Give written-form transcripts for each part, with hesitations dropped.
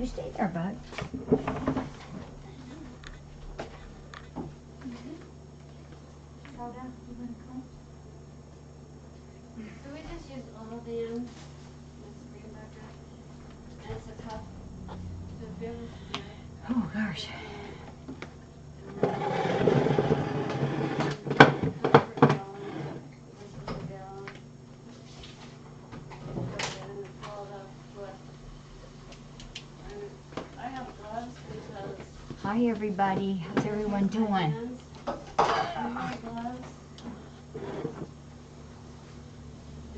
You stay there, bud. Soda, you want to come? So we just use oil bands. It's a green bucket. And it's a cup. So if you ever forget. Oh, gosh. Hi, everybody. How's everyone doing?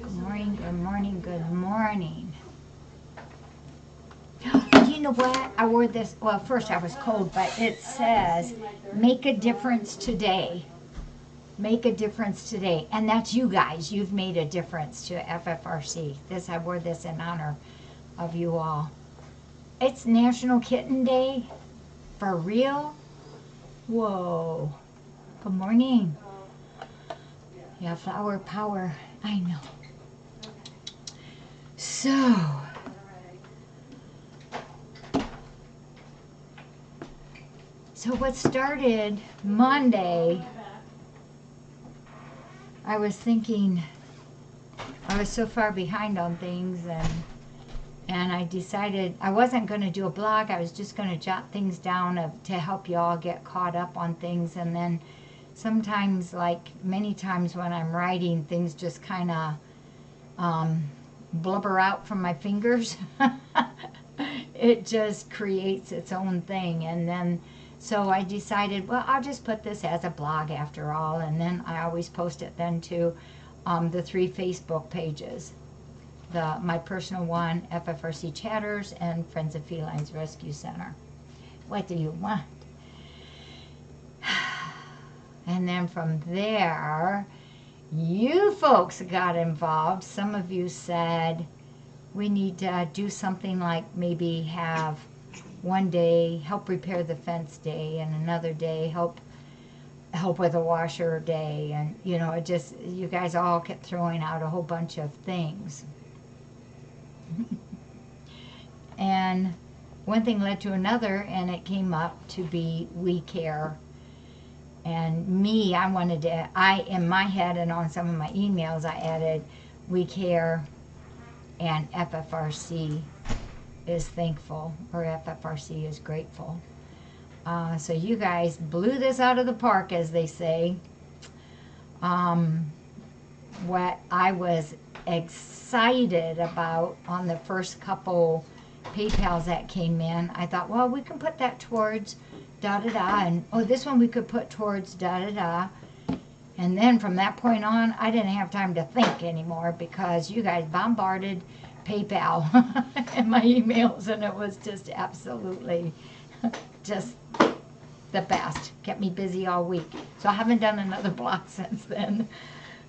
Good morning, good morning, good morning. You know what? I wore this, well, first I was cold, but it says, make a difference today. Make a difference today. And that's you guys. You've made a difference to FFRC. I wore this in honor of you all. It's National Kitten Day. For real? Whoa. Good morning. Yeah, flower power. I know. So what started Monday, I was thinking I was so far behind on things, and I decided I wasn't going to do a blog. I was just going to jot things down to help you all get caught up on things. And then sometimes, like many times when I'm writing, things just kind of blubber out from my fingers. It just creates its own thing. And then, so I decided, well, I'll just put this as a blog after all. And then I always post it then to the 3 Facebook pages. My personal one, FFRC Chatters, and Friends of Felines Rescue Center. What do you want? And then from there, you folks got involved. Some of you said we need to do something like maybe have one day help repair the fence day, and another day help with a washer day, and you know, it just, you guys all kept throwing out a whole bunch of things. And one thing led to another, and it came up to be We Care. And me, I wanted to, in my head and on some of my emails, I added We Care and FFRC is thankful, or FFRC is grateful. So you guys blew this out of the park, as they say. What I was excited about on the first couple PayPals that came in, I thought, well, we can put that towards da-da-da, and oh, this one we could put towards da-da-da. And then from that point on, I didn't have time to think anymore, because you guys bombarded PayPal in my emails, and it was just absolutely just the best. Kept me busy all week. So I haven't done another blog since then.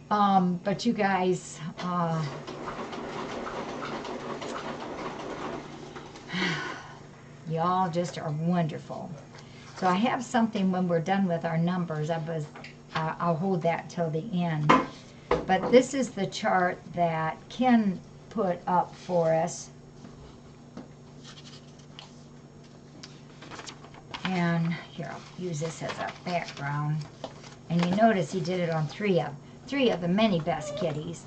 But you guys, y'all just are wonderful. So I have something when we're done with our numbers. I'll hold that till the end. But this is the chart that Ken put up for us. And here, I'll use this as a background. And you notice he did it on three of the many best kitties.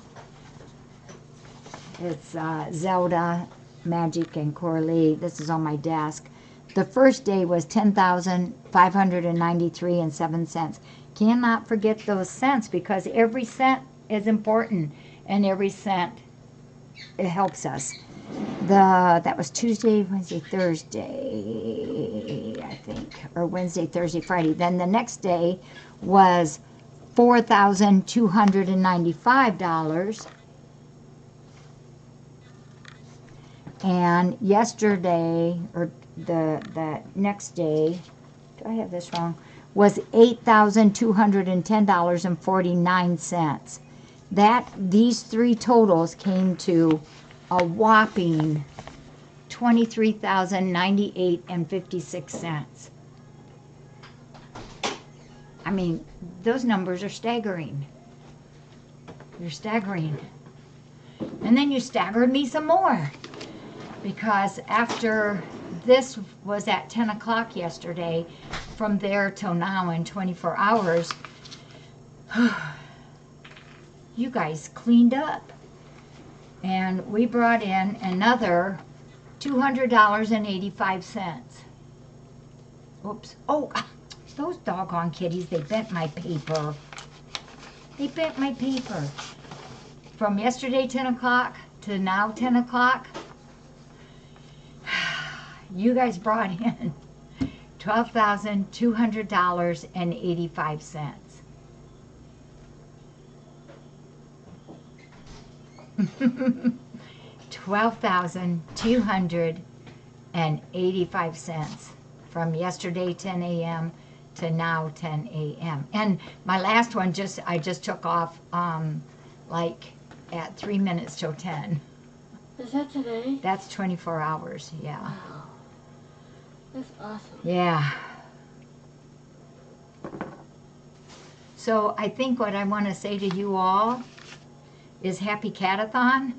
It's Zelda, Magic, and Coralie. This is on my desk. The first day was $10,593.07. Cannot forget those cents, because every cent is important, and every cent, it helps us. That was Tuesday, Wednesday, Thursday, I think, or Wednesday, Thursday, Friday. Then the next day was $4,295. And yesterday, or the next day, do I have this wrong? Was $8,210.49. These three totals came to a whopping $23,098.56. I mean, those numbers are staggering. They're staggering. And then you staggered me some more, because after this was at 10 o'clock yesterday. From there till now in 24 hours, you guys cleaned up. And we brought in another $200.85. Oops. Oh, those doggone kitties, they bent my paper. They bent my paper. From yesterday 10 o'clock to now 10 o'clock, you guys brought in $12,200.85. $12,285 from yesterday 10 a.m. to now 10 a.m. And my last one I just took off like at 3 minutes till 10. Is that today? That's 24 hours, yeah. Wow. That's awesome. Yeah. So I think what I want to say to you all is happy catathon,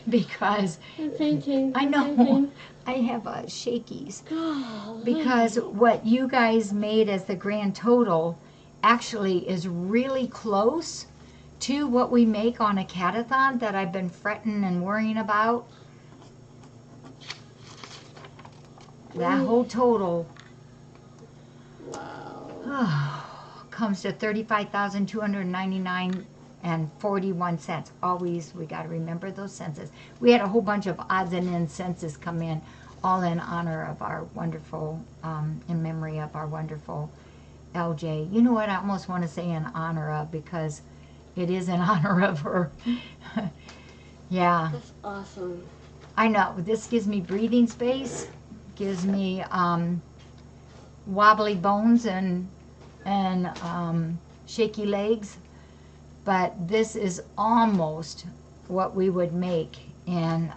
because I'm fainting. I I'm know fainting. I have shakies, Golly. because what you guys made as the grand total actually is really close to what we make on a catathon that I've been fretting and worrying about. That whole total Wow. comes to $35,299.41. Always, we got to remember those census. We had a whole bunch of odds and ends census come in, all in honor of our wonderful, in memory of our wonderful LJ. You know what? I almost want to say in honor of, because it is in honor of her. Yeah. That's awesome. I know. This gives me breathing space, gives me wobbly bones and shaky legs, but this is almost what we would make in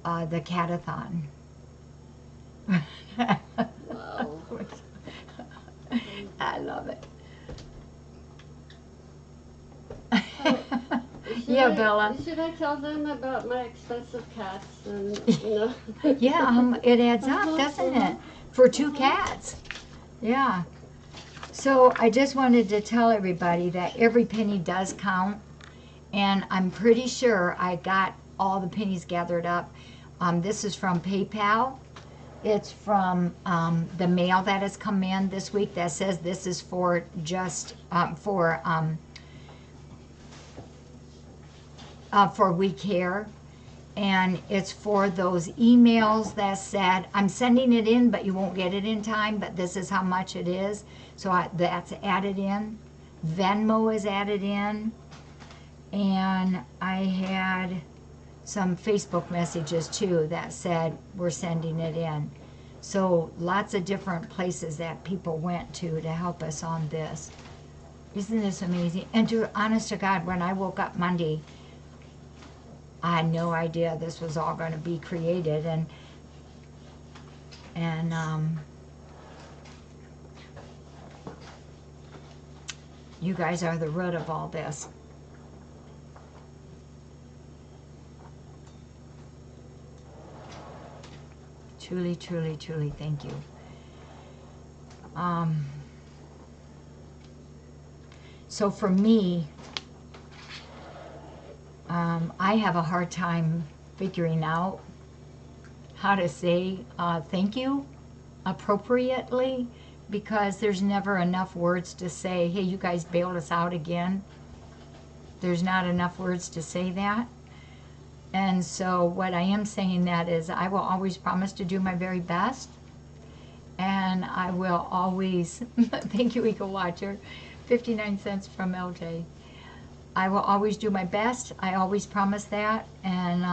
the catathon. Wow. I love it. Yeah, Bella. Should I tell them about my expensive cats and, you know? Yeah, it adds up, doesn't it? For two cats. Yeah. So I just wanted to tell everybody that every penny does count, and I'm pretty sure I got all the pennies gathered up. This is from PayPal. It's from the mail that has come in this week that says this is for just for We Care. And it's for those emails that said, I'm sending it in, but you won't get it in time, but this is how much it is. So that's added in. Venmo is added in. And I had some Facebook messages too that said, we're sending it in. So lots of different places that people went to help us on this. Isn't this amazing? And honest to God, when I woke up Monday, I had no idea this was all going to be created, and you guys are the root of all this. Truly, truly, truly, thank you. So for me, I have a hard time figuring out how to say thank you appropriately, because there's never enough words to say, hey, you guys bailed us out again. There's not enough words to say that. And so what I am saying that is, I will always promise to do my very best. And I will always, thank you, Eagle Watcher, 59 cents from LJ. I will always do my best. I always promise that. And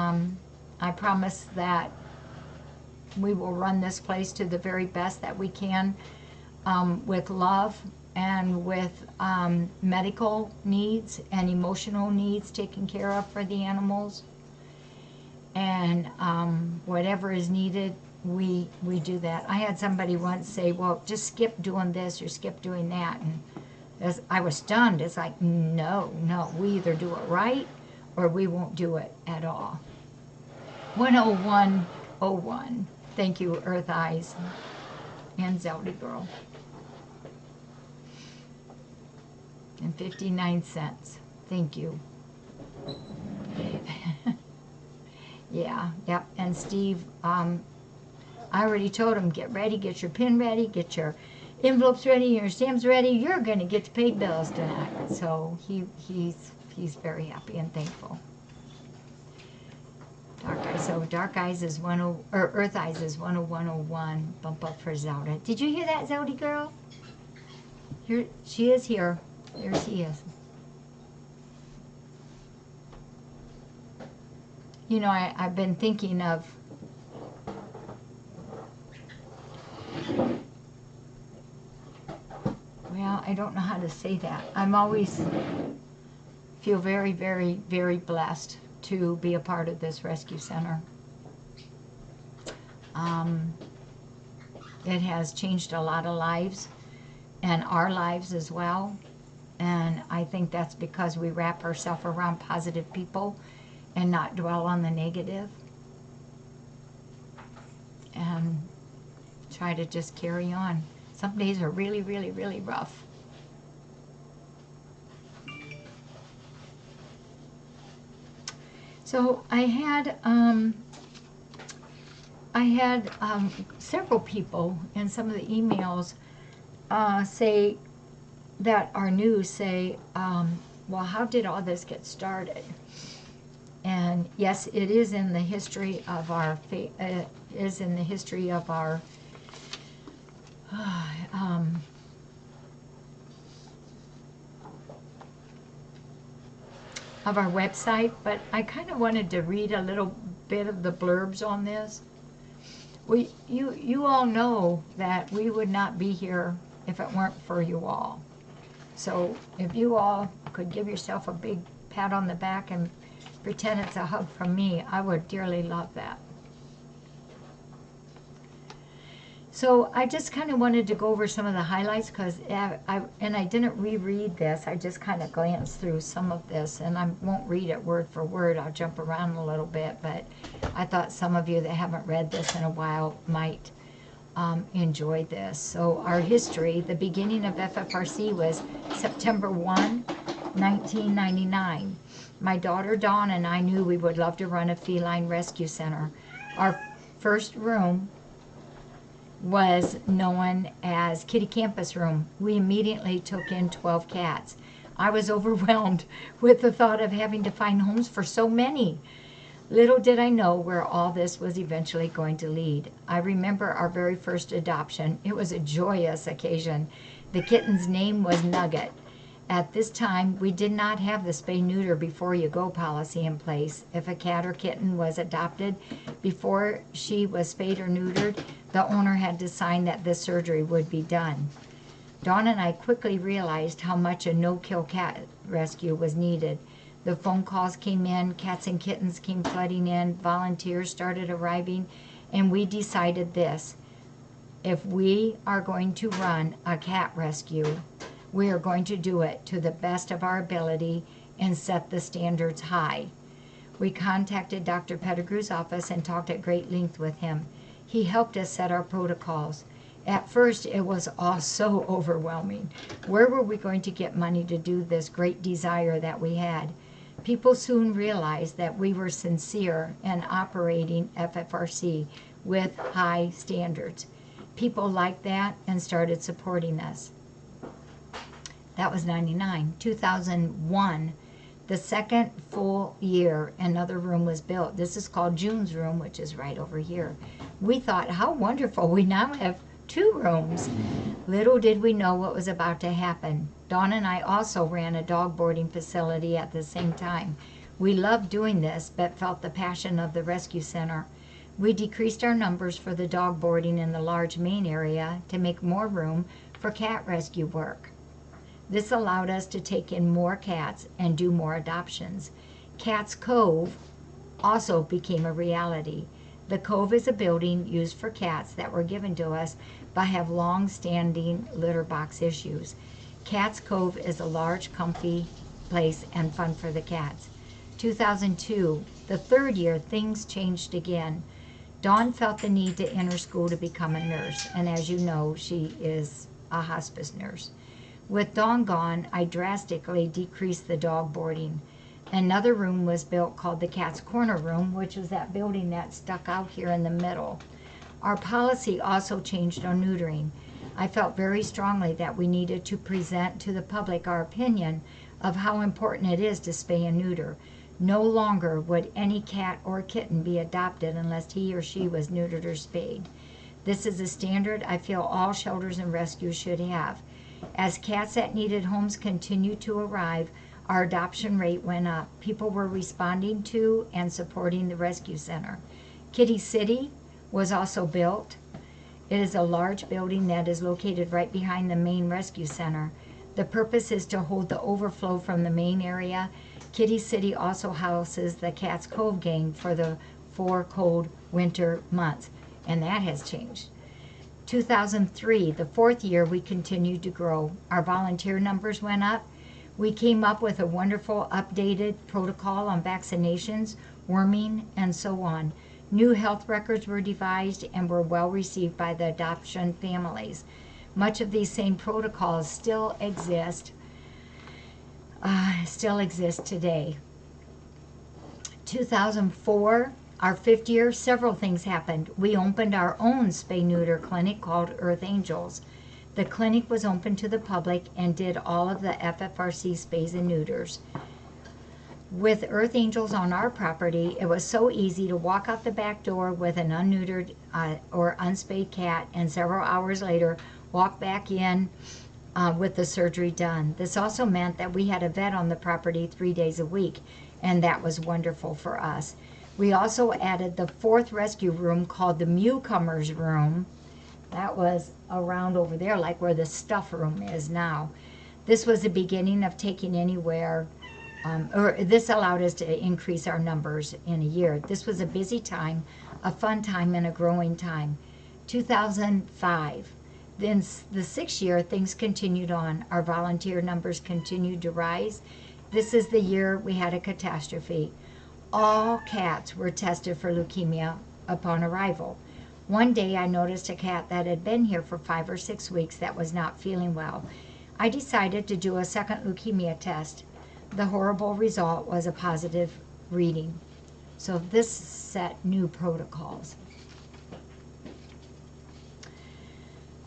I promise that we will run this place to the very best that we can, with love and with medical needs and emotional needs taken care of for the animals. And whatever is needed, we do that. I had somebody once say, well, just skip doing this or skip doing that. And I was stunned. It's like, no, we either do it right or we won't do it at all. 101 01. Thank you, Earth Eyes and Zelda Girl. And 59 cents. Thank you. Yeah, yep. And Steve, I already told him, get ready, get your pen ready, get your envelopes ready, your stamps ready. You're going to get to pay bills tonight. So he's very happy and thankful. Dark Eyes. So Dark Eyes is 10, or Earth Eyes is 10101. Bump up for Zelda. Did you hear that, Zelda girl? Here she is here. There she is. You know, I've been thinking of well, I don't know how to say that. I'm always feel very, very, very blessed to be a part of this rescue center. It has changed a lot of lives and our lives as well. And I think that's because we wrap ourselves around positive people and not dwell on the negative. And try to just carry on. Some days are really, really, really rough. So I had several people in some of the emails say that are new say, well, how did all this get started? And yes, it is in the history of our of our website, but I kind of wanted to read a little bit of the blurbs on this. You all know that we would not be here if it weren't for you all. So if you all could give yourself a big pat on the back and pretend it's a hug from me, I would dearly love that. So I just kind of wanted to go over some of the highlights because I didn't reread this. I just kind of glanced through some of this, and I won't read it word for word. I'll jump around a little bit, but I thought some of you that haven't read this in a while might enjoy this. So our history, the beginning of FFRC was September 1, 1999. My daughter Dawn and I knew we would love to run a feline rescue center. Our first room was known as Kitty Campus Room. We immediately took in 12 cats. I was overwhelmed with the thought of having to find homes for so many. Little did I know where all this was eventually going to lead. I remember our very first adoption. It was a joyous occasion. The kitten's name was Nugget. At this time, we did not have the spay-neuter before you go policy in place. If a cat or kitten was adopted before she was spayed or neutered, the owner had to sign that this surgery would be done. Dawn and I quickly realized how much a no-kill cat rescue was needed. The phone calls came in, cats and kittens came flooding in, volunteers started arriving, and we decided this: if we are going to run a cat rescue, we are going to do it to the best of our ability and set the standards high. We contacted Dr. Pettigrew's office and talked at great length with him. He helped us set our protocols. At first, it was all so overwhelming. Where were we going to get money to do this great desire that we had? People soon realized that we were sincere and operating FFRC with high standards. People liked that and started supporting us. That was 99. 2001, the second full year, another room was built. This is called June's room, which is right over here. We thought, how wonderful, we now have 2 rooms. Little did we know what was about to happen. Dawn and I also ran a dog boarding facility at the same time. We loved doing this, but felt the passion of the rescue center. We decreased our numbers for the dog boarding in the large main area to make more room for cat rescue work. This allowed us to take in more cats and do more adoptions. Cats Cove also became a reality. The Cove is a building used for cats that were given to us but have long-standing litter box issues. Cats Cove is a large, comfy place and fun for the cats. 2002, the third year, things changed again. Dawn felt the need to enter school to become a nurse, and as you know, she is a hospice nurse. With Dawn gone, I drastically decreased the dog boarding. Another room was built called the Cat's Corner Room, which was that building that stuck out here in the middle. Our policy also changed on neutering. I felt very strongly that we needed to present to the public our opinion of how important it is to spay and neuter. No longer would any cat or kitten be adopted unless he or she was neutered or spayed. This is a standard I feel all shelters and rescues should have. As cats that needed homes continued to arrive, our adoption rate went up. People were responding to and supporting the rescue center. Kitty City was also built. It is a large building that is located right behind the main rescue center. The purpose is to hold the overflow from the main area. Kitty City also houses the Cats Cove gang for the 4 cold winter months, and that has changed. 2003, the 4th year, we continued to grow. Our volunteer numbers went up. We came up with a wonderful updated protocol on vaccinations, worming, and so on. New health records were devised and were well received by the adoption families. Much of these same protocols still exist today. 2004, our 5th year, several things happened. We opened our own spay-neuter clinic called Earth Angels. The clinic was open to the public and did all of the FFRC spays and neuters. With Earth Angels on our property, it was so easy to walk out the back door with an unneutered or unspayed cat, and several hours later walk back in with the surgery done. This also meant that we had a vet on the property 3 days a week, and that was wonderful for us. We also added the 4th rescue room called the Mewcomers Room. That was around over there, like where the stuff room is now. This was the beginning of taking anywhere, this allowed us to increase our numbers in a year. This was a busy time, a fun time, and a growing time. 2005. Then the 6th year, things continued on. Our volunteer numbers continued to rise. This is the year we had a catastrophe. All cats were tested for leukemia upon arrival. One day I noticed a cat that had been here for 5 or 6 weeks that was not feeling well. I decided to do a second leukemia test. The horrible result was a positive reading. So this set new protocols.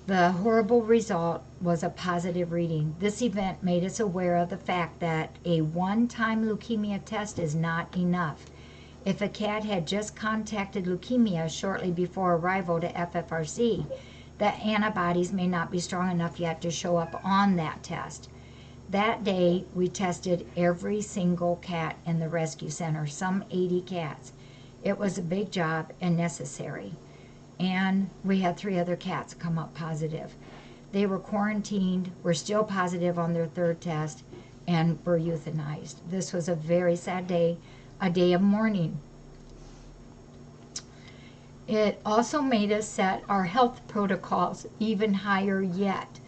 The horrible result was a positive reading. This event made us aware of the fact that a one-time leukemia test is not enough. If a cat had just contacted leukemia shortly before arrival to FFRC, the antibodies may not be strong enough yet to show up on that test. That day, we tested every single cat in the rescue center, some 80 cats. It was a big job and necessary. And we had 3 other cats come up positive. They were quarantined, were still positive on their 3rd test, and were euthanized. This was a very sad day, a day of mourning. It also made us set our health protocols even higher yet.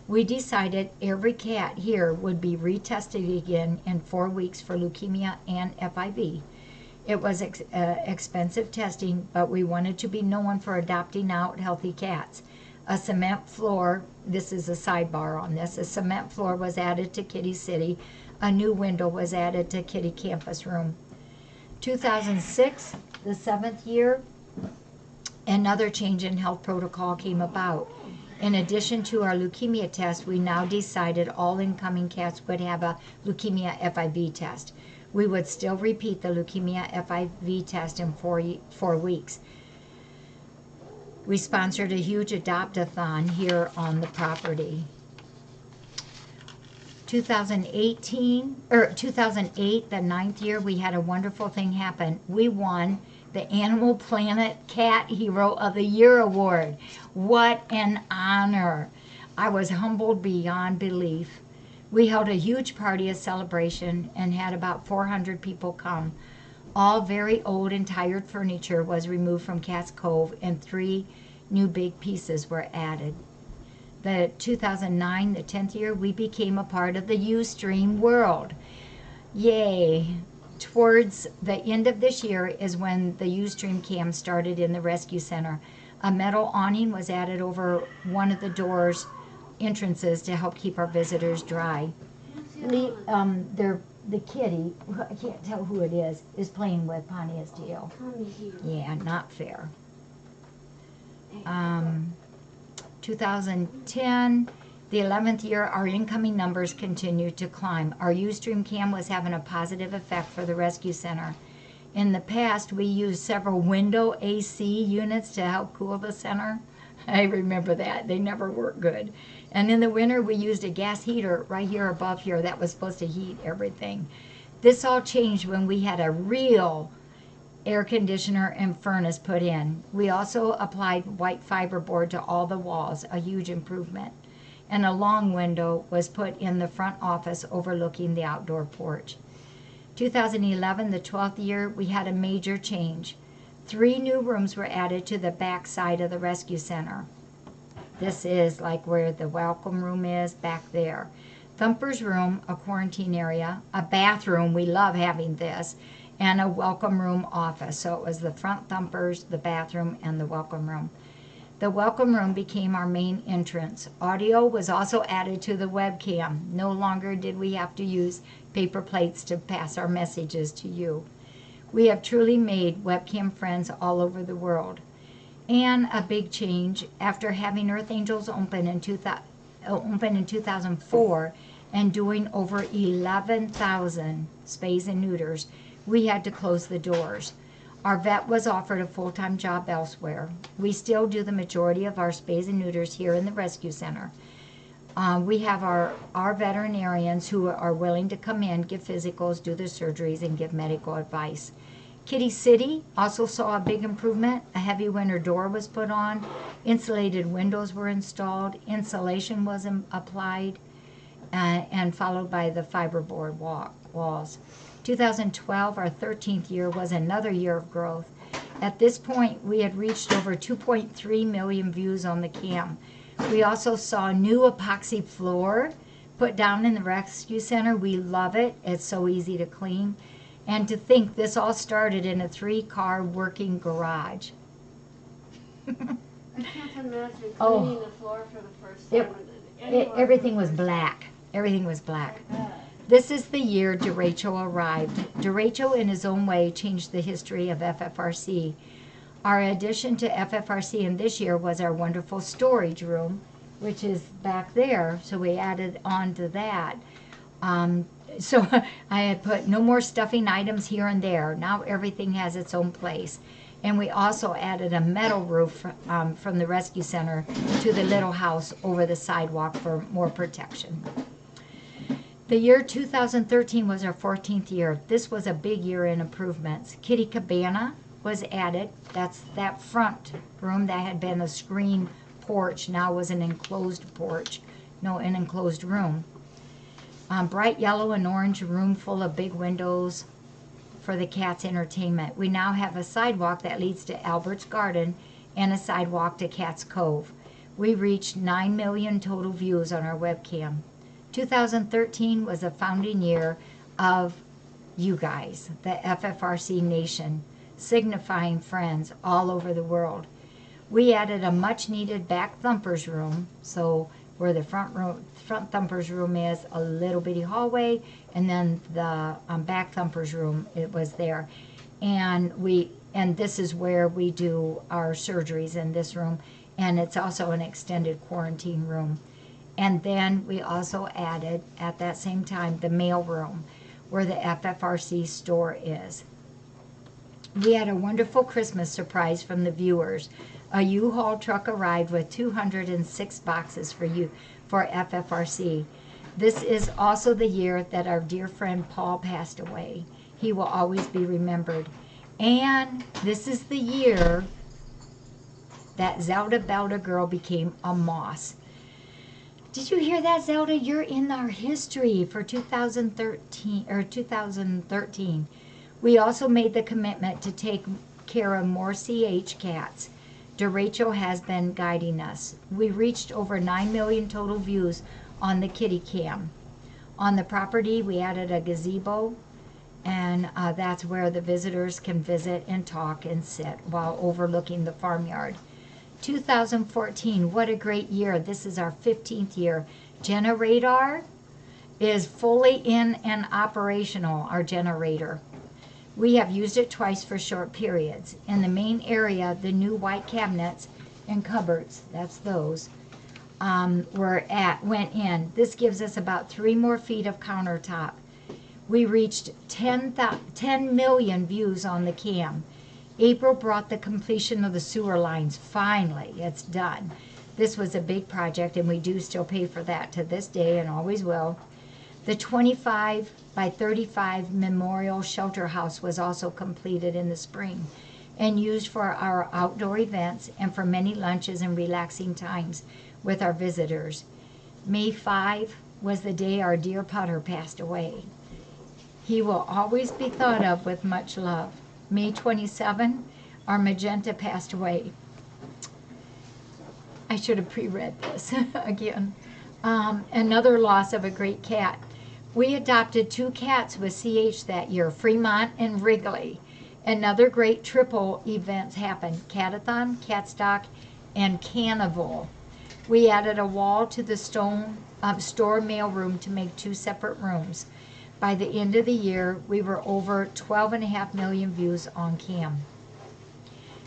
We decided every cat here would be retested again in 4 weeks for leukemia and FIV. It was expensive testing, but we wanted to be known for adopting out healthy cats. A cement floor, this is a sidebar on this, a cement floor was added to Kitty City. A new window was added to Kitty Campus Room. 2006, the 7th year, another change in health protocol came about. In addition to our leukemia test, we now decided all incoming cats would have a leukemia FIV test. We would still repeat the leukemia FIV test in 4 weeks. We sponsored a huge adopt-a-thon here on the property. 2008, the 9th year, we had a wonderful thing happen. We won the Animal Planet Cat Hero of the Year Award. What an honor. I was humbled beyond belief. We held a huge party of celebration and had about 400 people come. All very old and tired furniture was removed from Cat's Cove and 3 new big pieces were added. The 2009, the 10th year, we became a part of the Ustream world. Yay. Towards the end of this year is when the Ustream cam started in the rescue center. A metal awning was added over one of the doors entrances to help keep our visitors dry. The kitty, I can't tell who it is playing with Pontia's deal. Yeah, not fair. 2010, the 11th year, our incoming numbers continued to climb. Our Ustream cam was having a positive effect for the rescue center. In the past, we used several window AC units to help cool the center. I remember that. They never worked good. And in the winter, we used a gas heater right here above here that was supposed to heat everything. This all changed when we had a real air conditioner and furnace put in. We also applied white fiberboard to all the walls, a huge improvement. And a long window was put in the front office overlooking the outdoor porch. 2011, the 12th year, we had a major change. 3 new rooms were added to the back side of the rescue center. This is like where the welcome room is, back there. Thumper's room, a quarantine area, a bathroom, we love having this, and a welcome room office. So it was the front Thumpers, the bathroom, and the welcome room. The welcome room became our main entrance. Audio was also added to the webcam. No longer did we have to use paper plates to pass our messages to you. We have truly made webcam friends all over the world. And a big change, after having Earth Angels open in 2004 and doing over 11,000 spays and neuters, we had to close the doors. Our vet was offered a full-time job elsewhere. We still do the majority of our spays and neuters here in the rescue center. We have our veterinarians who are willing to come in, give physicals, do the surgeries, and give medical advice. Kitty City also saw a big improvement. A heavy winter door was put on, insulated windows were installed, insulation was applied, and followed by the fiberboard walls. 2012, our 13th year, was another year of growth. At this point, we had reached over 2.3 million views on the cam. We also saw a new epoxy floor put down in the rescue center. We love it. It's so easy to clean. And to think this all started in a 3-car working garage. I can't imagine cleaning the floor for the first time. Everything was black. Everything was black. This is the year DeRachel arrived. DeRachel, in his own way, changed the history of FFRC. Our addition to FFRC in this year was our wonderful storage room, which is back there, so we added on to that. So I had put no more stuffing items here and there. Now everything has its own place. And we also added a metal roof from the rescue center to the little house over the sidewalk for more protection. The year 2013 was our 14th year. This was a big year in improvements. Kitty Cabana was added. That's that front room that had been a screen porch, now was an enclosed porch, an enclosed room. Bright yellow and orange room full of big windows for the cats' entertainment. We now have a sidewalk that leads to Albert's Garden and a sidewalk to Cat's Cove. We reached 9 million total views on our webcam. 2013 was a founding year of you guys, the FFRC Nation, signifying friends all over the world. We added a much-needed back Thumpers room, so where the front Thumpers room is, a little bitty hallway, and then the back Thumpers room, it was there. And this is where we do our surgeries, in this room, and it's also an extended quarantine room. And then we also added, at that same time, the mail room, where the FFRC store is. We had a wonderful Christmas surprise from the viewers. A U-Haul truck arrived with 206 boxes for FFRC. This is also the year that our dear friend Paul passed away. He will always be remembered. And this is the year that Zelda Belda girl became a moss. Did you hear that, Zelda? You're in our history for 2013. We also made the commitment to take care of more CH cats. DeRachel has been guiding us. We reached over 9 million total views on the kitty cam. On the property, we added a gazebo And that's where the visitors can visit and talk and sit while overlooking the farmyard. 2014, what a great year. This is our 15th year. Generator is fully in and operational, our generator. We have used it twice for short periods. In the main area, the new white cabinets and cupboards, that's those, went in. This gives us about 3 more feet of countertop. We reached 10 million views on the cam. April brought the completion of the sewer lines. Finally, it's done. This was a big project, and we do still pay for that to this day and always will. The 25 by 35 memorial shelter house was also completed in the spring and used for our outdoor events and for many lunches and relaxing times with our visitors. May 5 was the day our dear putter passed away. He will always be thought of with much love. May 27, our magenta passed away. I should have pre-read this again. Another loss of a great cat. We adopted 2 cats with CH that year, Fremont and Wrigley. Another great triple events happened, Catathon, Catstock, and Carnival. We added a wall to the store mailroom to make 2 separate rooms. By the end of the year, we were over 12.5 million views on cam.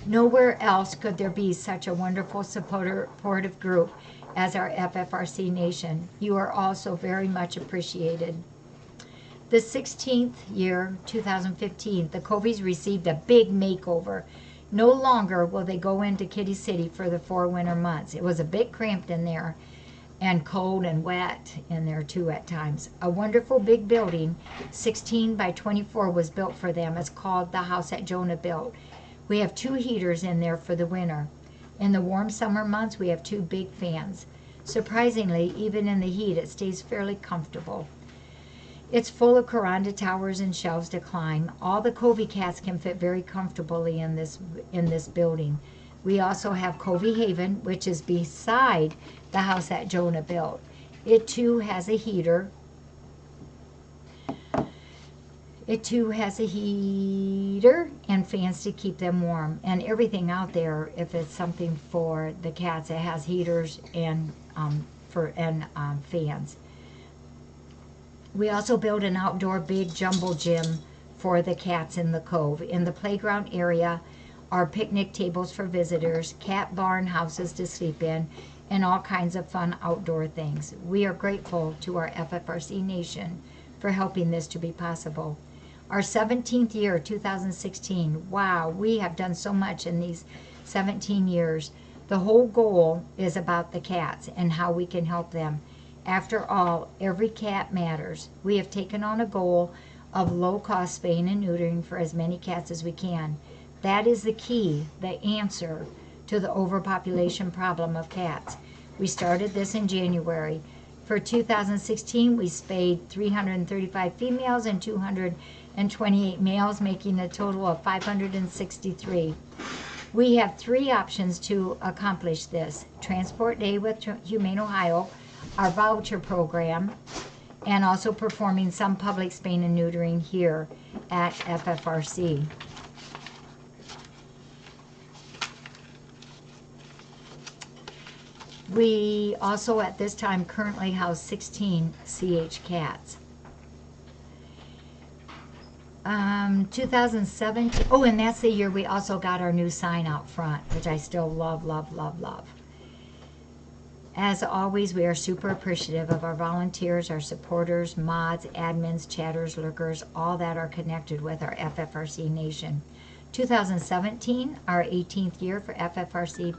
Nowhere else could there be such a wonderful supportive group as our FFRC Nation. You are also very much appreciated. The 16th year, 2015, the Coveys received a big makeover. No longer will they go into Kitty City for the 4 winter months. It was a bit cramped in there and cold and wet in there too at times. A wonderful big building, 16 by 24, was built for them. It's called the house that Jonah built. We have 2 heaters in there for the winter. In the warm summer months, we have 2 big fans. Surprisingly, even in the heat, it stays fairly comfortable. It's full of Coranda towers and shelves to climb. All the Covey cats can fit very comfortably in this building. We also have Covey Haven, which is beside the house that Jonah built. It too has a heater. It too has a heater and fans to keep them warm. And everything out there, if it's something for the cats, it has heaters and fans. We also built an outdoor big jumbo gym for the cats in the Cove. In the playground area are picnic tables for visitors, cat barn houses to sleep in, and all kinds of fun outdoor things. We are grateful to our FFRC Nation for helping this to be possible. Our 17th year, 2016. Wow, we have done so much in these 17 years. The whole goal is about the cats and how we can help them. After all, every cat matters. We have taken on a goal of low-cost spaying and neutering for as many cats as we can. That is the key, the answer to the overpopulation problem of cats. We started this in January. For 2016, we spayed 335 females and 228 males, making a total of 563. We have 3 options to accomplish this. Transport Day with Humane Ohio, our voucher program, and also performing some public spaying and neutering here at FFRC. We also at this time currently house 16 CH cats. 2017, oh, and that's the year we also got our new sign out front, which I still love, love, love, love. As always, we are super appreciative of our volunteers, our supporters, mods, admins, chatters, lurkers, all that are connected with our FFRC Nation. 2017, our 18th year for FFRC.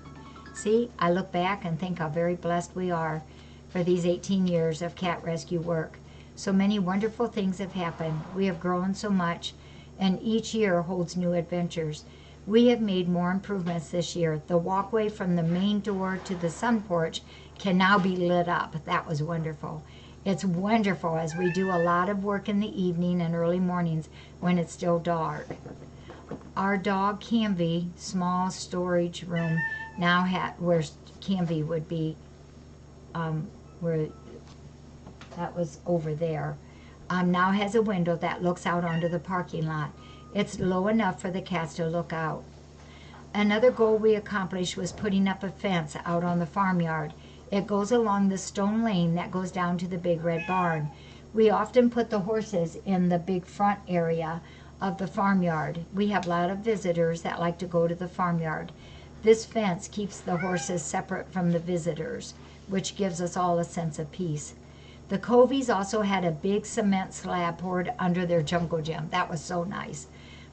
See, I look back and think how very blessed we are for these 18 years of cat rescue work. So many wonderful things have happened. We have grown so much, and each year holds new adventures. We have made more improvements this year. The walkway from the main door to the sun porch can now be lit up. That was wonderful. It's wonderful as we do a lot of work in the evening and early mornings when it's still dark. Our dog Canvey, small storage room, now where Canvey would be, where that was over there. now has a window that looks out onto the parking lot. It's low enough for the cats to look out. Another goal we accomplished was putting up a fence out on the farmyard. It goes along the stone lane that goes down to the big red barn. We often put the horses in the big front area of the farmyard. We have a lot of visitors that like to go to the farmyard. This fence keeps the horses separate from the visitors, which gives us all a sense of peace. The Coveys also had a big cement slab poured under their jungle gym. That was so nice.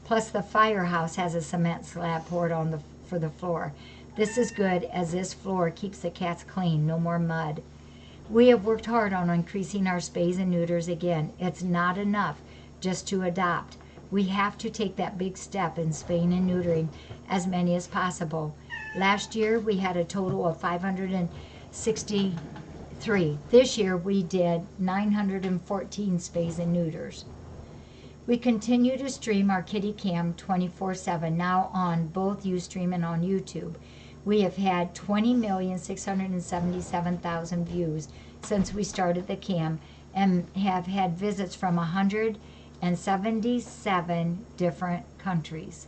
Plus the firehouse has a cement slab poured on for the floor. This is good as this floor keeps the cats clean, no more mud. We have worked hard on increasing our spays and neuters again. It's not enough just to adopt. We have to take that big step in spaying and neutering as many as possible. Last year we had a total of 563. This year we did 914 spays and neuters. We continue to stream our kitty cam 24/7, now on both Ustream and on YouTube. We have had 20,677,000 views since we started the cam and have had visits from 177 different countries.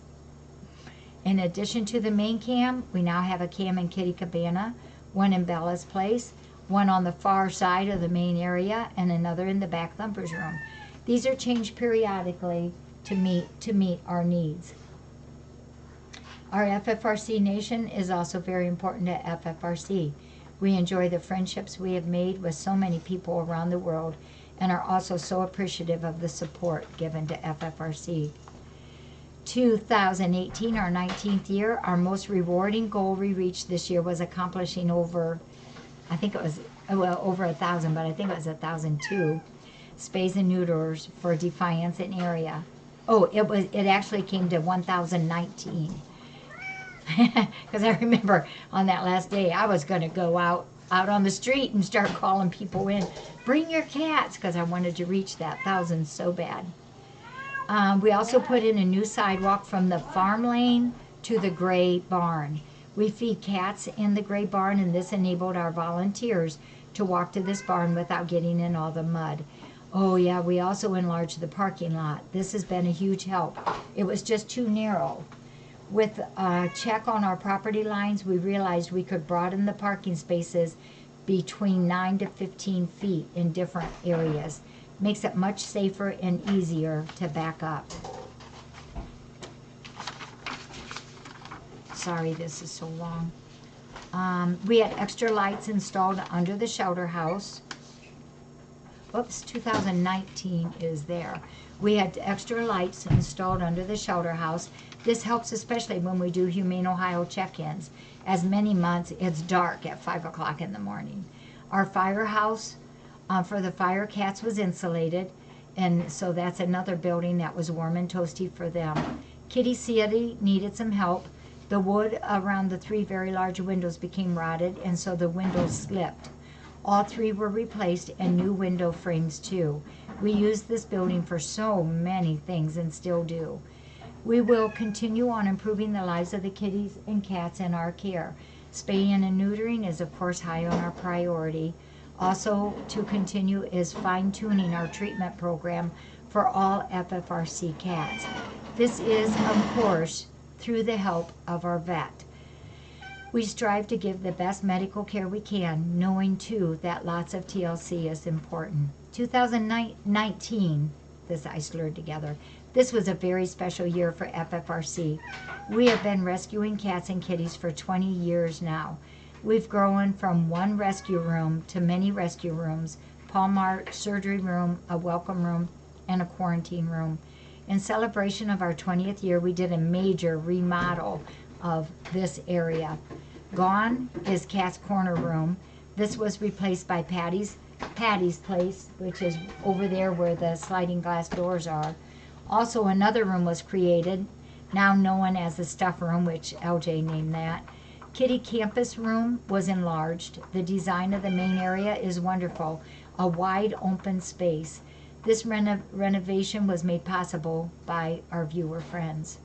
In addition to the main cam, we now have a cam in Kitty Cabana, one in Bella's place, one on the far side of the main area, and another in the back Thumper's room. These are changed periodically to meet our needs. Our FFRC Nation is also very important to FFRC. We enjoy the friendships we have made with so many people around the world and are also so appreciative of the support given to FFRC. 2018, our 19th year, our most rewarding goal we reached this year was accomplishing over 1,000, but I think it was 1,002 spays and neuters for Defiance and area. Oh, it actually came to 1,019. Because I remember on that last day I was going to go out on the street and start calling people in, bring your cats, because I wanted to reach that 1,000 so bad. We also put in a new sidewalk from the farm lane to the gray barn. We feed cats in the gray barn, and this enabled our volunteers to walk to this barn without getting in all the mud. Oh yeah, we also enlarged the parking lot. This has been a huge help. It was just too narrow. With a check on our property lines, we realized we could broaden the parking spaces between 9 to 15 feet in different areas. Makes it much safer and easier to back up. Sorry, this is so long. We had extra lights installed under the shelter house. Oops, 2019 is there. We had extra lights installed under the shelter house. This helps especially when we do Humane Ohio check-ins, as many months it's dark at 5 o'clock in the morning. Our firehouse for the fire cats was insulated, and so that's another building that was warm and toasty for them. Kitty City needed some help. The wood around the 3 very large windows became rotted, and so the windows slipped. All 3 were replaced, and new window frames too. We used this building for so many things and still do. We will continue on improving the lives of the kitties and cats in our care. Spaying and neutering is of course high on our priority. Also to continue is fine-tuning our treatment program for all FFRC cats. This is of course through the help of our vet. We strive to give the best medical care we can, knowing too that lots of TLC is important. 2019, I slurred together. This was a very special year for FFRC. We have been rescuing cats and kitties for 20 years now. We've grown from 1 rescue room to many rescue rooms, Paul Mart, surgery room, a welcome room, and a quarantine room. In celebration of our 20th year, we did a major remodel of this area. Gone is Cat's Corner Room. This was replaced by Patty's Place, which is over there where the sliding glass doors are. Also another room was created, now known as the Stuff Room, which LJ named that. Kitty Campus Room was enlarged. The design of the main area is wonderful, a wide open space. This renovation was made possible by our viewer friends.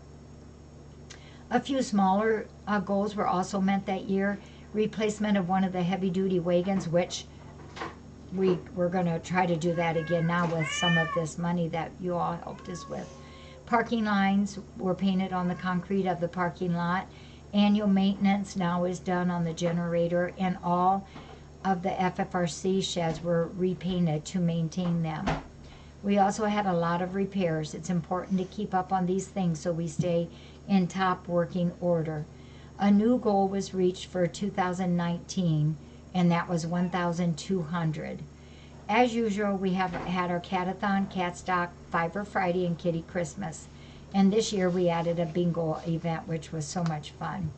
A few smaller goals were also met that year. Replacement of one of the heavy-duty wagons, which we're going to try to do that again now with some of this money that you all helped us with. Parking lines were painted on the concrete of the parking lot. Annual maintenance now is done on the generator, and all of the FFRC sheds were repainted to maintain them. We also had a lot of repairs. It's important to keep up on these things so we stay in top working order. A new goal was reached for 2019, and that was 1,200. As usual, we have had our Catathon, Cat Stock, Fiver Friday, and Kitty Christmas. And this year we added a bingo event, which was so much fun.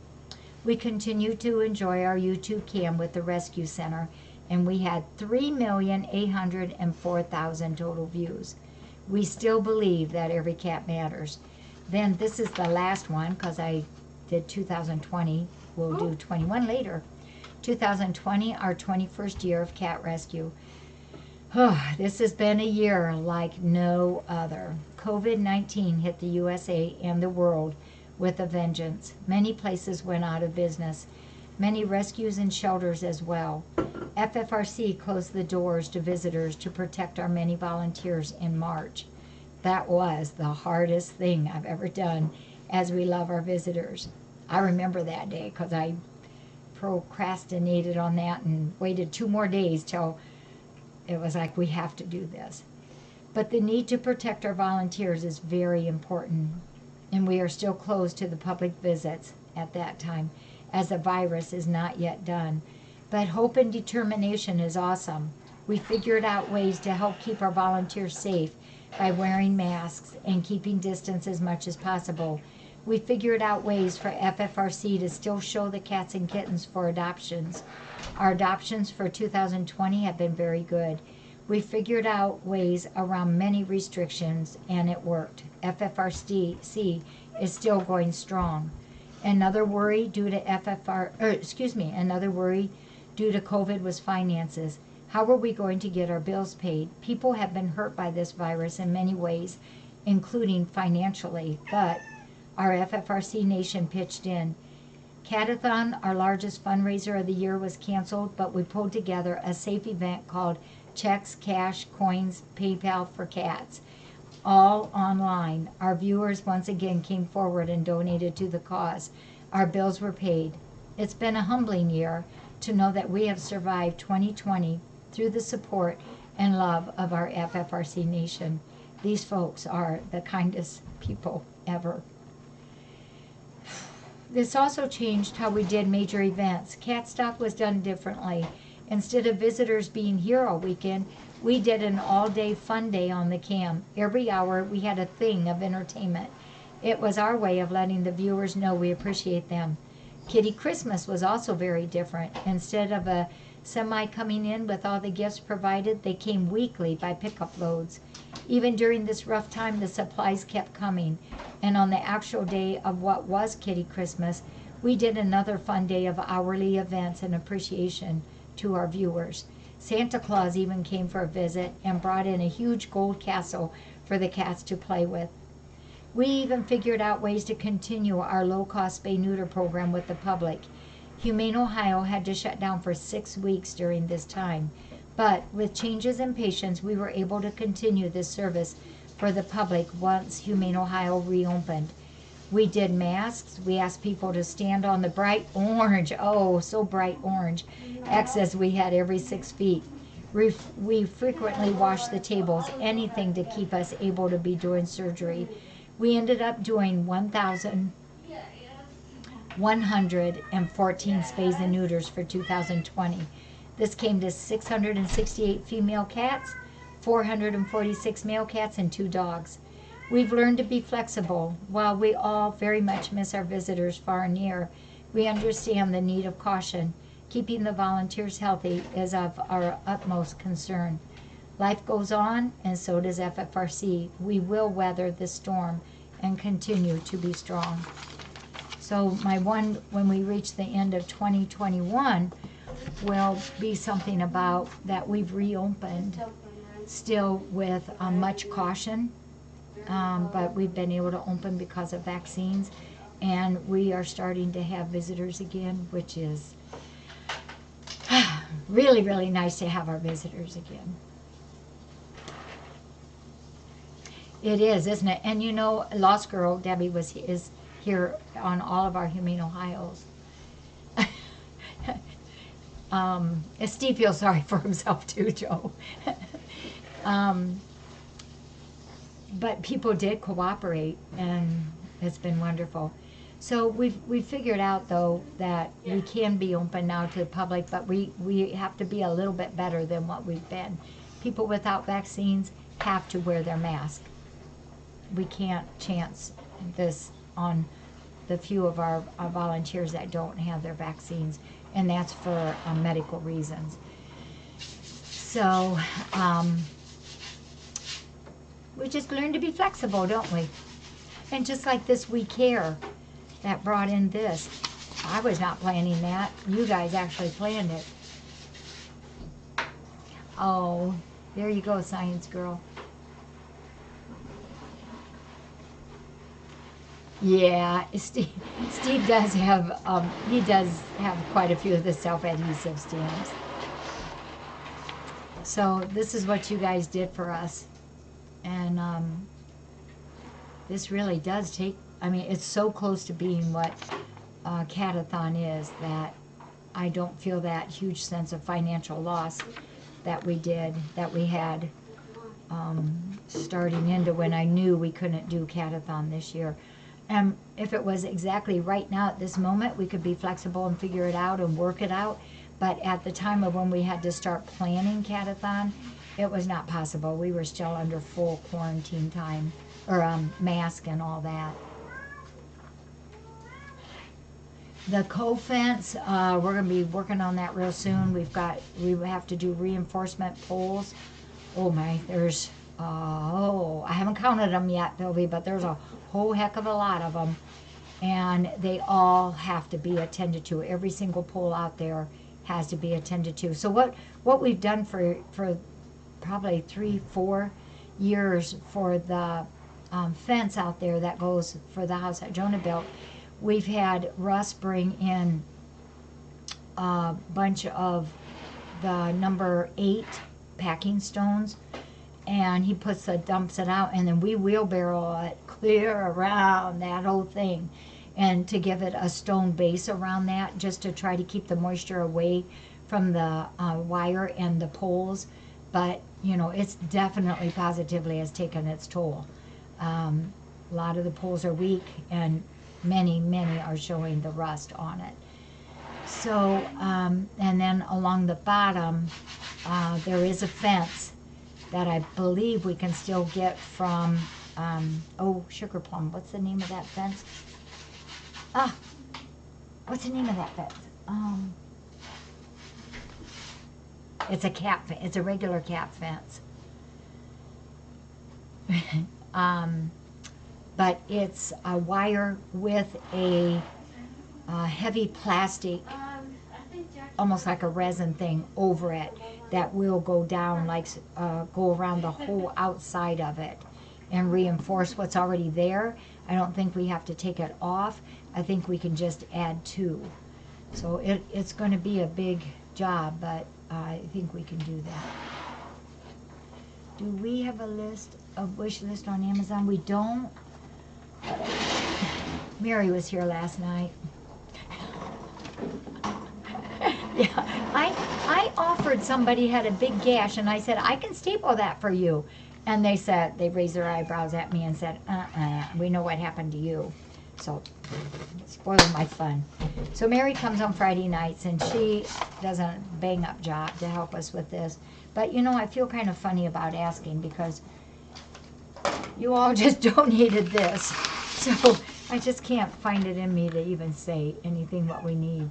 We continue to enjoy our YouTube cam with the Rescue Center, and we had 3,804,000 total views. We still believe that every cat matters. Then this is the last one, because I did 2020. We'll do 21 later. 2020, our 21st year of cat rescue. Oh, this has been a year like no other. COVID-19 hit the USA and the world with a vengeance. Many places went out of business. Many rescues and shelters as well. FFRC closed the doors to visitors to protect our many volunteers in March. That was the hardest thing I've ever done, as we love our visitors. I remember that day because I procrastinated on that and waited 2 more days till it was like, we have to do this. But the need to protect our volunteers is very important, and we are still closed to the public visits at that time, as the virus is not yet done. But hope and determination is awesome. We figured out ways to help keep our volunteers safe by wearing masks and keeping distance as much as possible. We figured out ways for FFRC to still show the cats and kittens for adoptions. Our adoptions for 2020 have been very good. We figured out ways around many restrictions, and it worked. FFRC is still going strong. Another worry due to COVID was finances. How are we going to get our bills paid? People have been hurt by this virus in many ways, including financially, but our FFRC Nation pitched in. Catathon, our largest fundraiser of the year, was canceled, but we pulled together a safe event called Checks, Cash, Coins, PayPal for Cats, all online. Our viewers once again came forward and donated to the cause. Our bills were paid. It's been a humbling year to know that we have survived 2020 through the support and love of our FFRC Nation. These folks are the kindest people ever. This also changed how we did major events. Cat Stock was done differently. Instead of visitors being here all weekend, we did an all-day fun day on the cam. Every hour we had a thing of entertainment. It was our way of letting the viewers know we appreciate them. Kitty Christmas was also very different. Instead of a semi coming in with all the gifts provided, they came weekly by pickup loads. Even during this rough time, the supplies kept coming. And on the actual day of what was Kitty Christmas, we did another fun day of hourly events and appreciation to our viewers. Santa Claus even came for a visit and brought in a huge gold castle for the cats to play with. We even figured out ways to continue our low-cost spay-neuter program with the public. Humane Ohio had to shut down for 6 weeks during this time. But with changes in patients, we were able to continue this service for the public once Humane Ohio reopened. We did masks. We asked people to stand on the bright orange, oh, so bright orange, X's we had every 6 feet. We frequently washed the tables, anything to keep us able to be doing surgery. We ended up doing 1,114 spays and neuters for 2020. This came to 668 female cats, 446 male cats, and 2 dogs. We've learned to be flexible. While we all very much miss our visitors far and near, we understand the need of caution. Keeping the volunteers healthy is of our utmost concern. Life goes on, and so does FFRC. We will weather this storm and continue to be strong. So my one, when we reach the end of 2021, will be something about that we've reopened, still with much caution, but we've been able to open because of vaccines, and we are starting to have visitors again, which is really, really nice to have our visitors again. It is, isn't it? And you know, Lost Girl Debbie is here on all of our Humane Ohio's. Steve feels sorry for himself too, Joe. But people did cooperate, and it's been wonderful. So we've figured out though that we can be open now to the public, but we have to be a little bit better than what we've been. People without vaccines have to wear their mask. We can't chance this on the few of our volunteers that don't have their vaccines, and that's for medical reasons. So we just learn to be flexible, don't we? And just like this We Care that brought in this. I was not planning that. You guys actually planned it. Oh, there you go, science girl. Yeah, Steve does have, he does have quite a few of the self-adhesive stamps. So this is what you guys did for us. And this really does take, I mean, it's so close to being what Catathon is that I don't feel that huge sense of financial loss that we had starting into when I knew we couldn't do Catathon this year. And if it was exactly right now at this moment, we could be flexible and figure it out and work it out. But at the time of when we had to start planning Catathon, it was not possible. We were still under full quarantine time, or mask and all that. The co-fence, we're going to be working on that real soon. We have to do reinforcement poles. Oh my, there's, I haven't counted them yet, Bilby, but there's a whole heck of a lot of them. And they all have to be attended to. Every single pole out there has to be attended to. So what we've done for probably 3-4 years for the fence out there that goes for the house that Jonah built, we've had Russ bring in a bunch of the number 8 packing stones, and he dumps it out, and then we wheelbarrow it clear around that whole thing, and to give it a stone base around that, just to try to keep the moisture away from the wire and the poles. But you know, it's definitely positively has taken its toll. A lot of the poles are weak, and many are showing the rust on it. So and then along the bottom there is a fence that I believe we can still get from Sugar Plum. What's the name of that fence? What's the name of that fence? It's a cap fence. It's a regular cap fence. But it's a wire with a heavy plastic, almost like a resin thing over it, that will go down, like go around the whole outside of it and reinforce what's already there. I don't think we have to take it off. I think we can just add to. So it's going to be a big job, but I think we can do that. Do we have a wish list on Amazon? We don't. Mary was here last night. Yeah, I offered somebody had a big gash, and I said, I can staple that for you. And they raised their eyebrows at me and said, we know what happened to you. So, spoiling my fun. So Mary comes on Friday nights, and she does a bang-up job to help us with this. But, you know, I feel kind of funny about asking, because you all just donated this. So I just can't find it in me to even say anything what we need.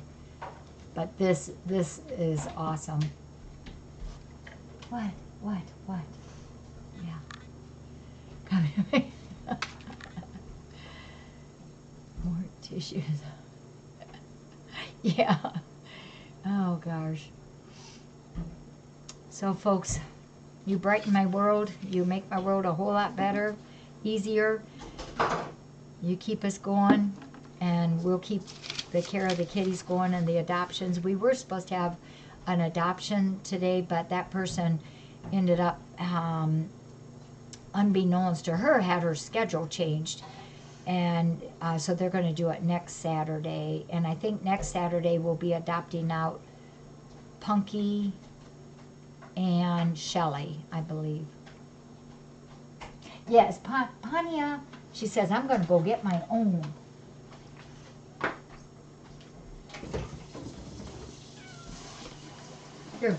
But this is awesome. What? Yeah. Come here. More tissues. Yeah. Oh gosh. So folks, you brighten my world. You make my world a whole lot better, easier. You keep us going, and we'll keep the care of the kitties going and the adoptions. We were supposed to have an adoption today, but that person ended up, unbeknownst to her, had her schedule changed. And so they're going to do it next Saturday. And I think next Saturday we'll be adopting out Punky and Shelly, I believe. Yes, Pania, she says, I'm going to go get my own. Here,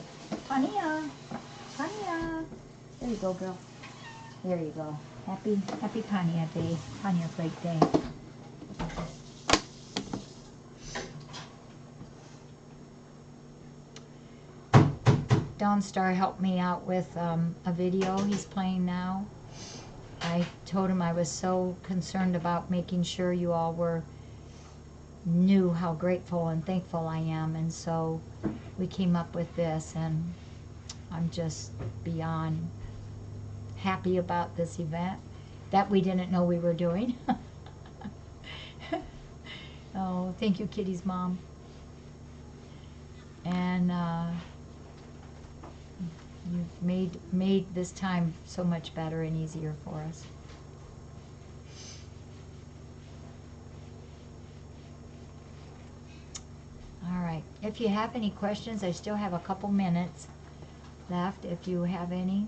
Pania, Pania. There you go, girl. There you go. Happy Pania Day, Pania Flake Day. Dawnstar helped me out with a video he's playing now. I told him I was so concerned about making sure you all knew how grateful and thankful I am, and so we came up with this, and I'm just beyond happy about this event that we didn't know we were doing. Oh, thank you, Kitty's mom. And you've made this time so much better and easier for us. All right. If you have any questions, I still have a couple minutes left if you have any.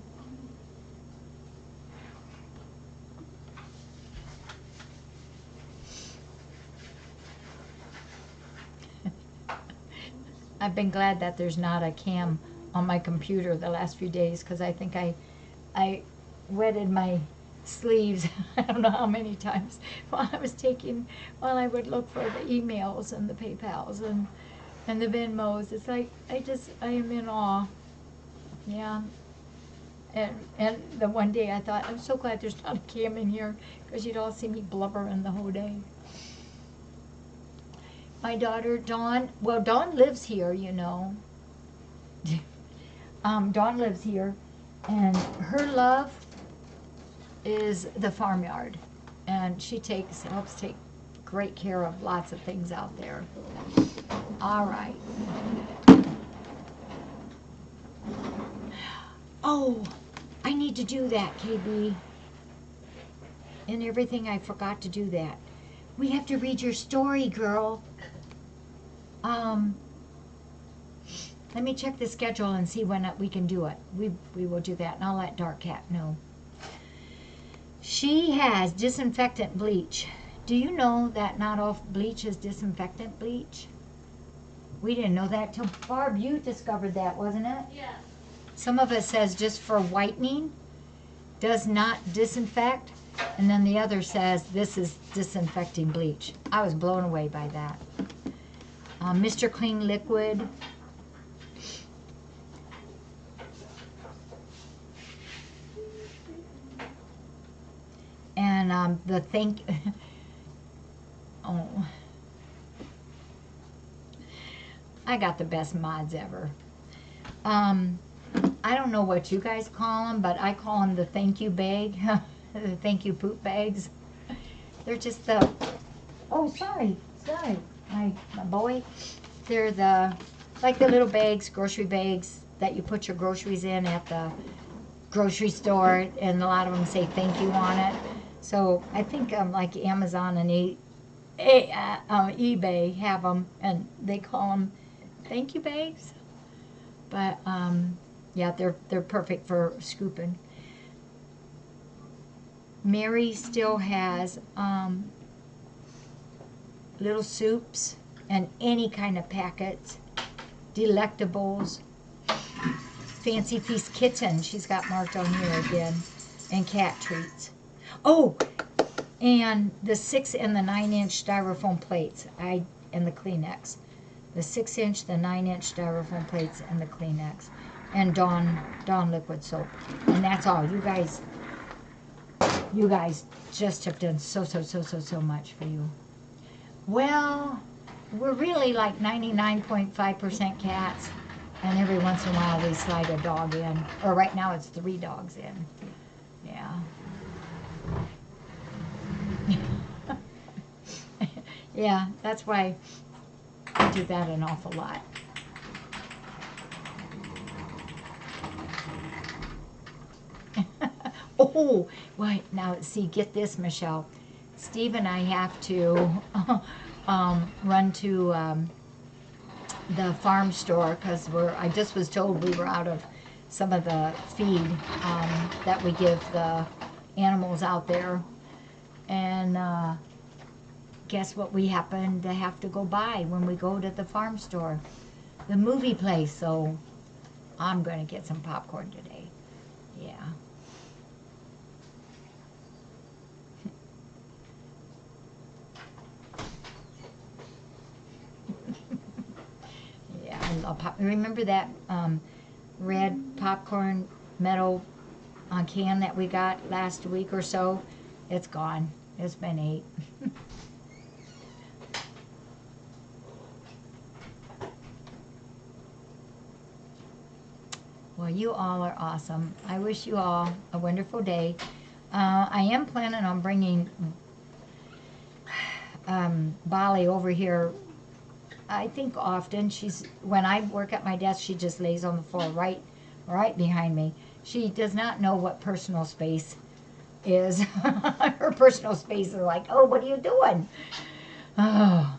I've been glad that there's not a cam on my computer the last few days, because I think I wetted my sleeves I don't know how many times while I would look for the emails and the PayPals and the Venmos. It's like I am in awe. Yeah. And the one day I thought, I'm so glad there's not a cam in here, because you'd all see me blubbering the whole day. My daughter Dawn, well, Dawn lives here, you know. Dawn lives here, and her love is the farmyard, and she helps take great care of lots of things out there. All right. Oh, I need to do that, KB. And everything, I forgot to do that. We have to read your story, girl. Let me check the schedule and see when we can do it. We will do that, and I'll let Dark Cat know. She has disinfectant bleach. Do you know that not all bleach is disinfectant bleach? We didn't know that till Barb, you discovered that, wasn't it? Yes. Some of it says just for whitening, does not disinfect, and then the other says this is disinfecting bleach. I was blown away by that. Mr. Clean Liquid. And oh, I got the best mods ever. I don't know what you guys call them, but I call them the thank you bag, the thank you poop bags. They're just oh, sorry, my boy. They're like the little bags, grocery bags that you put your groceries in at the grocery store, and a lot of them say thank you on it. So I think like Amazon and eBay have them, and they call them thank you bags. But yeah, they're perfect for scooping. Mary still has little soups and any kind of packets, delectables. Fancy Feast Kitten, she's got marked on here again, and cat treats. Oh, and the 6 and the 9-inch styrofoam plates, and the Kleenex. The 6-inch, the 9-inch styrofoam plates, and the Kleenex, and Dawn liquid soap. And that's all. You guys just have done so much for you. Well, we're really like 99.5% cats, and every once in a while we slide a dog in. Or right now it's 3 dogs in. Yeah. Yeah, that's why I do that an awful lot. Oh, wait, now see, get this, Michelle. Steve and I have to run to the farm store because I just was told we were out of some of the feed that we give the animals out there. And guess what we happen to have to go by when we go to the farm store? The movie place. So I'm going to get some popcorn today. Yeah. Yeah, I love popcorn. Remember that red popcorn metal can that we got last week or so? It's gone. It's been ate. Well, you all are awesome. I wish you all a wonderful day. I am planning on bringing Bali over here. I think often when I work at my desk, she just lays on the floor right behind me. She does not know what personal space is. Her personal space is like, oh, what are you doing? Oh,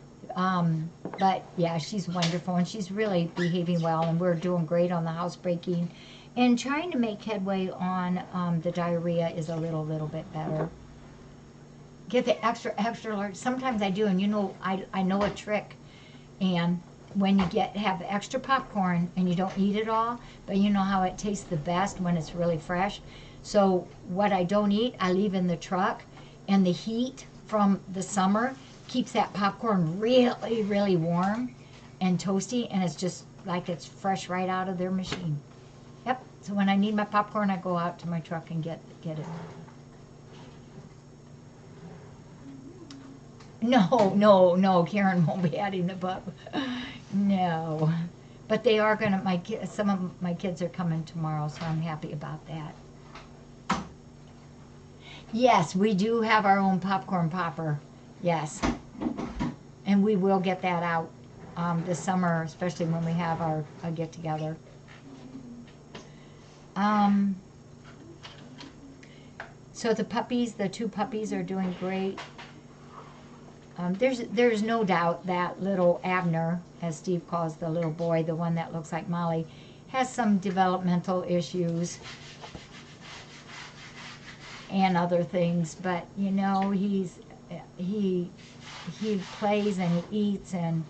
but yeah, she's wonderful and she's really behaving well, and we're doing great on the housebreaking and trying to make headway on the diarrhea is a little bit better. Get the extra large. Sometimes I do, and you know, I know a trick. And when you have extra popcorn and you don't eat it all, but you know how it tastes the best when it's really fresh. So what I don't eat, I leave in the truck, and the heat from the summer keeps that popcorn really warm and toasty, and it's just like it's fresh right out of their machine. Yep. So when I need my popcorn, I go out to my truck and get it. No, Karen won't be adding the pup. No. But they are gonna, some of my kids are coming tomorrow, so I'm happy about that. Yes, we do have our own popcorn popper. Yes. And we will get that out this summer, especially when we have our get-together. So the two puppies are doing great. There's no doubt that little Abner, as Steve calls the little boy, the one that looks like Molly, has some developmental issues and other things. But you know, he plays and he eats, and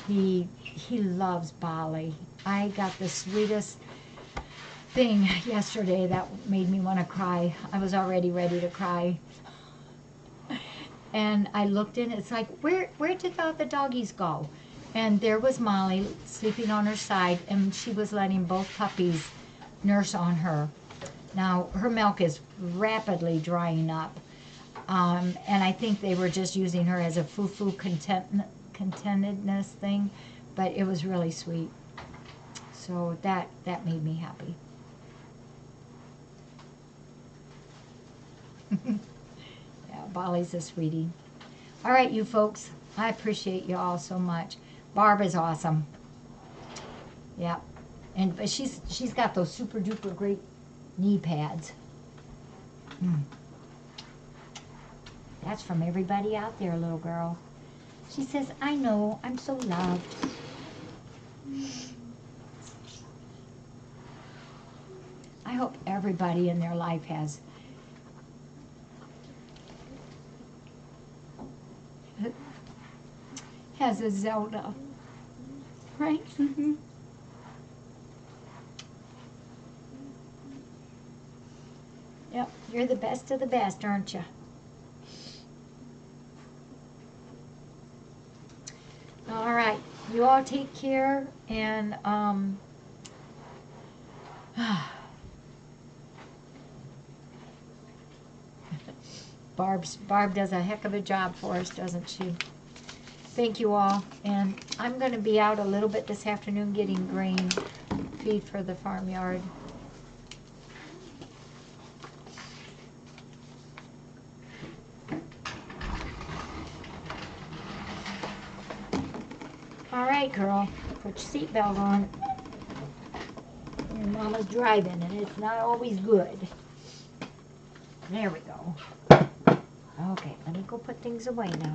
he loves Bali. I got the sweetest thing yesterday that made me want to cry. I was already ready to cry. And I looked in, it's like, where did all the doggies go? And there was Molly sleeping on her side, and she was letting both puppies nurse on her. Now, her milk is rapidly drying up. And I think they were just using her as a foo-foo contentedness thing, but it was really sweet. So that made me happy. Bali's a sweetie. All right, you folks. I appreciate you all so much. Barb is awesome. Yeah. But she's got those super duper great knee pads. That's from everybody out there, little girl. She says, I know, I'm so loved. I hope everybody in their life has a Zelda, right? Yep, you're the best of the best, aren't you? All right, you all take care, and Barb does a heck of a job for us, doesn't she? Thank you all, and I'm going to be out a little bit this afternoon getting grain feed for the farmyard. All right, girl, put your seatbelt on. Your mama's driving, and it's not always good. There we go. Okay, let me go put things away now.